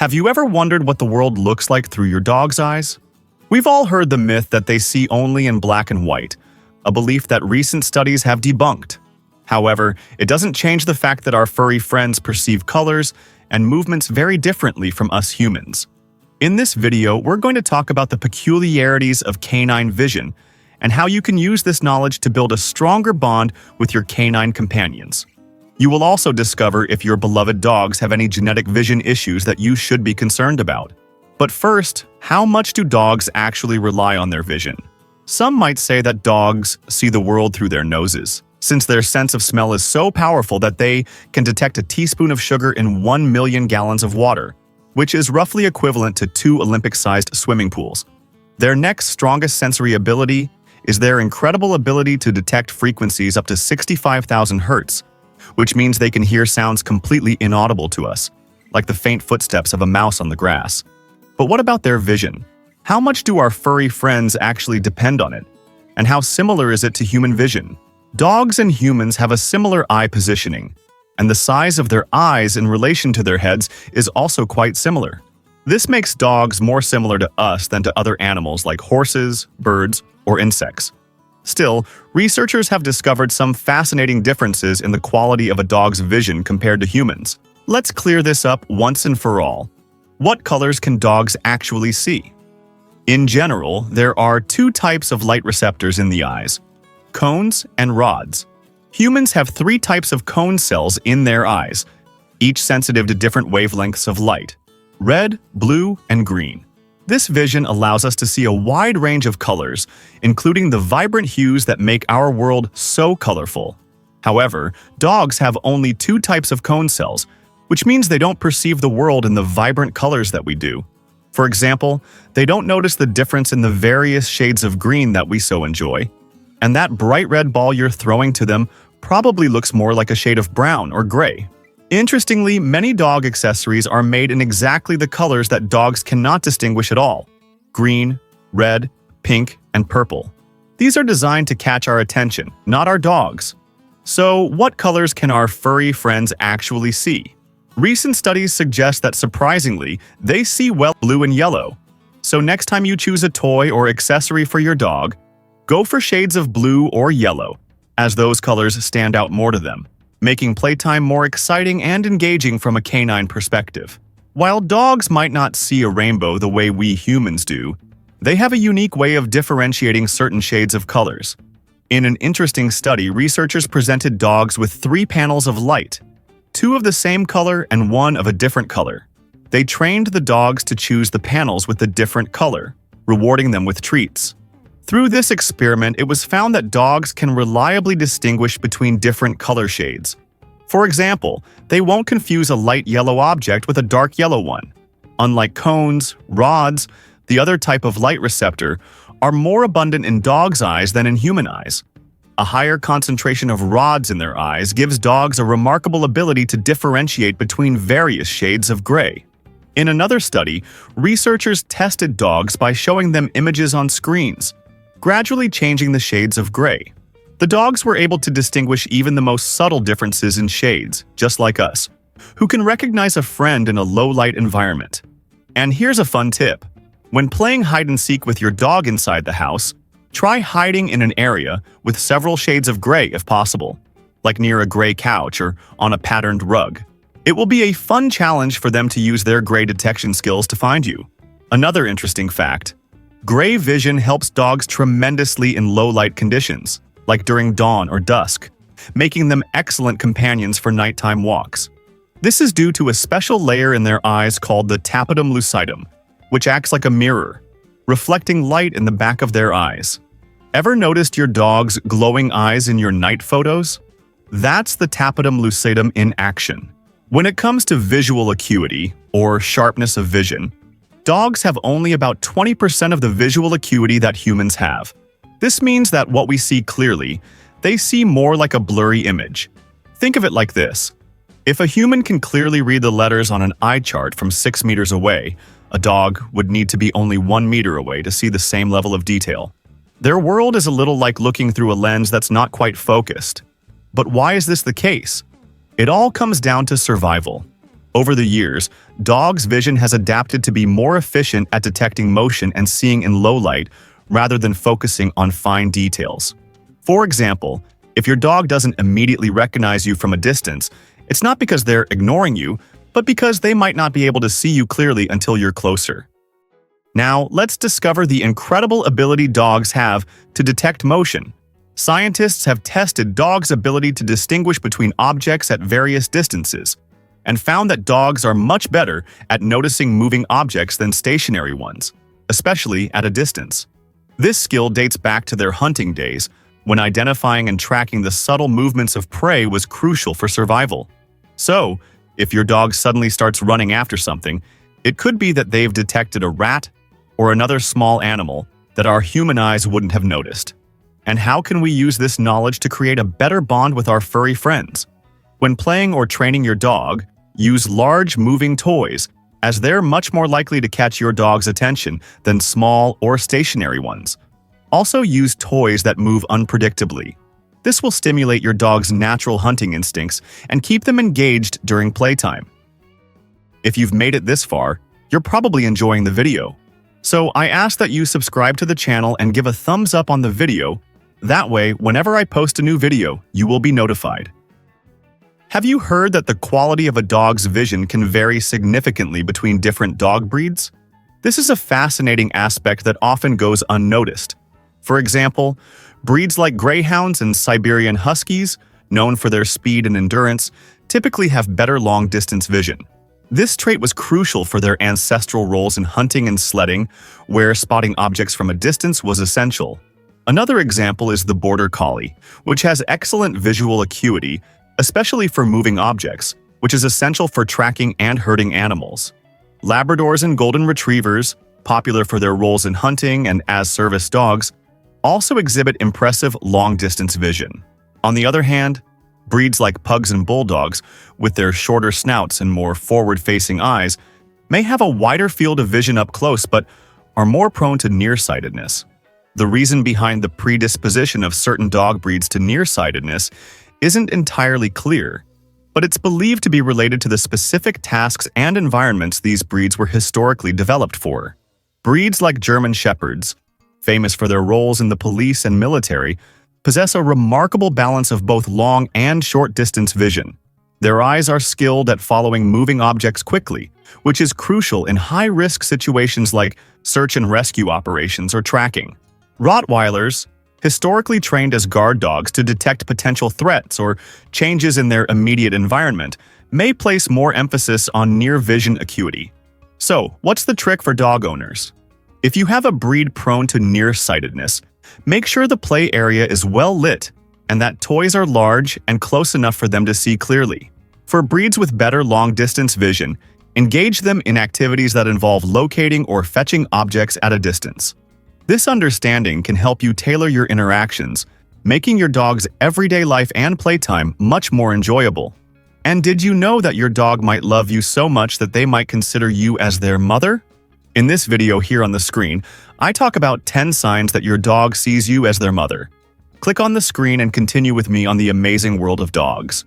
Have you ever wondered what the world looks like through your dog's eyes? We've all heard the myth that they see only in black and white, a belief that recent studies have debunked. However, it doesn't change the fact that our furry friends perceive colors and movements very differently from us humans. In this video, we're going to talk about the peculiarities of canine vision and how you can use this knowledge to build a stronger bond with your canine companions. You will also discover if your beloved dogs have any genetic vision issues that you should be concerned about. But first, how much do dogs actually rely on their vision? Some might say that dogs see the world through their noses, since their sense of smell is so powerful that they can detect a teaspoon of sugar in 1 million gallons of water, which is roughly equivalent to 2 Olympic-sized swimming pools. Their next strongest sensory ability is their incredible ability to detect frequencies up to 65,000 hertz, which means they can hear sounds completely inaudible to us, like the faint footsteps of a mouse on the grass. But what about their vision? How much do our furry friends actually depend on it? And how similar is it to human vision? Dogs and humans have a similar eye positioning, and the size of their eyes in relation to their heads is also quite similar. This makes dogs more similar to us than to other animals like horses, birds, or insects. Still, researchers have discovered some fascinating differences in the quality of a dog's vision compared to humans. Let's clear this up once and for all. What colors can dogs actually see? In general, there are 2 types of light receptors in the eyes: cones and rods. Humans have 3 types of cone cells in their eyes, each sensitive to different wavelengths of light: red, blue, and green. This vision allows us to see a wide range of colors, including the vibrant hues that make our world so colorful. However, dogs have only 2 types of cone cells, which means they don't perceive the world in the vibrant colors that we do. For example, they don't notice the difference in the various shades of green that we so enjoy. And that bright red ball you're throwing to them probably looks more like a shade of brown or gray. Interestingly, many dog accessories are made in exactly the colors that dogs cannot distinguish at all: green, red, pink, and purple. These are designed to catch our attention, not our dogs. So, what colors can our furry friends actually see? Recent studies suggest that surprisingly, they see well blue and yellow. So next time you choose a toy or accessory for your dog, go for shades of blue or yellow, as those colors stand out more to them, making playtime more exciting and engaging from a canine perspective. While dogs might not see a rainbow the way we humans do, they have a unique way of differentiating certain shades of colors. In an interesting study, researchers presented dogs with 3 panels of light, 2 of the same color and 1 of a different color. They trained the dogs to choose the panels with the different color, rewarding them with treats. Through this experiment, it was found that dogs can reliably distinguish between different color shades. For example, they won't confuse a light yellow object with a dark yellow one. Unlike cones, rods, the other type of light receptor, are more abundant in dogs' eyes than in human eyes. A higher concentration of rods in their eyes gives dogs a remarkable ability to differentiate between various shades of gray. In another study, researchers tested dogs by showing them images on screens, gradually changing the shades of gray. The dogs were able to distinguish even the most subtle differences in shades, just like us, who can recognize a friend in a low-light environment. And here's a fun tip. When playing hide-and-seek with your dog inside the house, try hiding in an area with several shades of gray if possible, like near a gray couch or on a patterned rug. It will be a fun challenge for them to use their gray detection skills to find you. Another interesting fact: gray vision helps dogs tremendously in low-light conditions, like during dawn or dusk, making them excellent companions for nighttime walks. This is due to a special layer in their eyes called the tapetum lucidum, which acts like a mirror, reflecting light in the back of their eyes. Ever noticed your dog's glowing eyes in your night photos? That's the tapetum lucidum in action. When it comes to visual acuity, or sharpness of vision, dogs have only about 20% of the visual acuity that humans have. This means that what we see clearly, they see more like a blurry image. Think of it like this. If a human can clearly read the letters on an eye chart from 6 meters away, a dog would need to be only 1 meter away to see the same level of detail. Their world is a little like looking through a lens that's not quite focused. But why is this the case? It all comes down to survival. Over the years, dogs' vision has adapted to be more efficient at detecting motion and seeing in low light rather than focusing on fine details. For example, if your dog doesn't immediately recognize you from a distance, it's not because they're ignoring you, but because they might not be able to see you clearly until you're closer. Now, let's discover the incredible ability dogs have to detect motion. Scientists have tested dogs' ability to distinguish between objects at various distances, and found that dogs are much better at noticing moving objects than stationary ones, especially at a distance. This skill dates back to their hunting days, when identifying and tracking the subtle movements of prey was crucial for survival. So, if your dog suddenly starts running after something, it could be that they've detected a rat or another small animal that our human eyes wouldn't have noticed. And how can we use this knowledge to create a better bond with our furry friends? When playing or training your dog, use large moving toys, as they're much more likely to catch your dog's attention than small or stationary ones. Also use toys that move unpredictably. This will stimulate your dog's natural hunting instincts and keep them engaged during playtime. If you've made it this far, you're probably enjoying the video. So I ask that you subscribe to the channel and give a thumbs up on the video. That way, whenever I post a new video, you will be notified. Have you heard that the quality of a dog's vision can vary significantly between different dog breeds? This is a fascinating aspect that often goes unnoticed. For example, breeds like Greyhounds and Siberian Huskies, known for their speed and endurance, typically have better long-distance vision. This trait was crucial for their ancestral roles in hunting and sledding, where spotting objects from a distance was essential. Another example is the Border Collie, which has excellent visual acuity, especially for moving objects, which is essential for tracking and herding animals. Labradors and Golden Retrievers, popular for their roles in hunting and as service dogs, also exhibit impressive long-distance vision. On the other hand, breeds like Pugs and Bulldogs, with their shorter snouts and more forward-facing eyes, may have a wider field of vision up close but are more prone to nearsightedness. The reason behind the predisposition of certain dog breeds to nearsightedness isn't entirely clear, but it's believed to be related to the specific tasks and environments these breeds were historically developed for. Breeds like German Shepherds, famous for their roles in the police and military, possess a remarkable balance of both long and short-distance vision. Their eyes are skilled at following moving objects quickly, which is crucial in high-risk situations like search and rescue operations or tracking. Rottweilers, historically trained as guard dogs to detect potential threats or changes in their immediate environment, may place more emphasis on near-vision acuity. So, what's the trick for dog owners? If you have a breed prone to nearsightedness, make sure the play area is well lit and that toys are large and close enough for them to see clearly. For breeds with better long-distance vision, engage them in activities that involve locating or fetching objects at a distance. This understanding can help you tailor your interactions, making your dog's everyday life and playtime much more enjoyable. And did you know that your dog might love you so much that they might consider you as their mother? In this video here on the screen, I talk about 10 signs that your dog sees you as their mother. Click on the screen and continue with me on the amazing world of dogs.